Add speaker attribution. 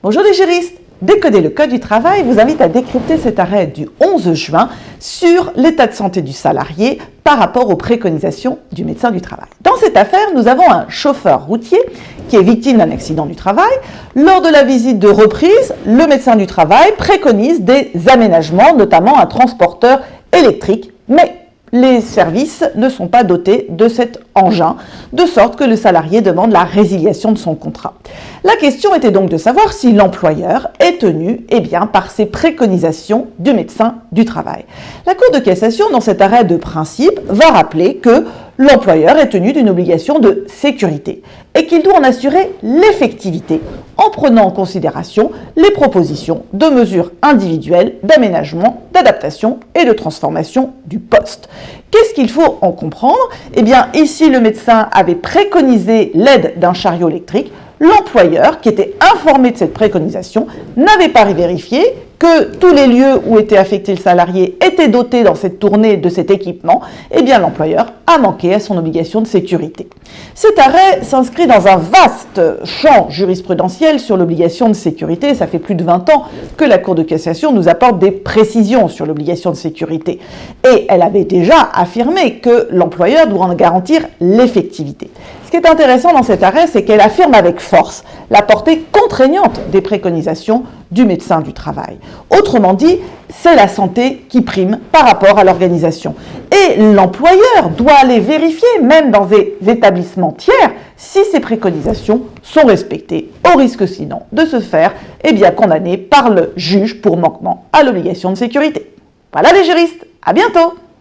Speaker 1: Bonjour les juristes, Décoder le Code du travail vous invite à décrypter cet arrêt du 11 juin sur l'état de santé du salarié par rapport aux préconisations du médecin du travail. Dans cette affaire, nous avons un chauffeur routier qui est victime d'un accident du travail. Lors de la visite de reprise, le médecin du travail préconise des aménagements, notamment un transporteur électrique, mais les services ne sont pas dotés de cet engin, de sorte que le salarié demande la résiliation de son contrat. La question était donc de savoir si l'employeur est tenu par ces préconisations du médecin du travail. La Cour de cassation, dans cet arrêt de principe, va rappeler que l'employeur est tenu d'une obligation de sécurité et qu'il doit en assurer l'effectivité en prenant en considération les propositions de mesures individuelles d'aménagement, d'adaptation et de transformation du poste. Qu'est-ce qu'il faut en comprendre? Ici, le médecin avait préconisé l'aide d'un chariot électrique. L'employeur, qui était informé de cette préconisation, n'avait pas vérifié que tous les lieux où était affecté le salarié étaient dotés dans cette tournée de cet équipement. L'employeur a manqué à son obligation de sécurité. Cet arrêt s'inscrit dans un vaste champ jurisprudentiel sur l'obligation de sécurité. Ça fait plus de 20 ans que la Cour de cassation nous apporte des précisions sur l'obligation de sécurité. Et elle avait déjà affirmé que l'employeur doit en garantir l'effectivité. Ce qui est intéressant dans cet arrêt, c'est qu'elle affirme avec force la portée contraignante des préconisations du médecin du travail. Autrement dit, c'est la santé qui prime par rapport à l'organisation. Et l'employeur doit aller vérifier, même dans des établissements tiers, si ces préconisations sont respectées, au risque sinon de se faire condamner par le juge pour manquement à l'obligation de sécurité. Voilà les juristes, à bientôt!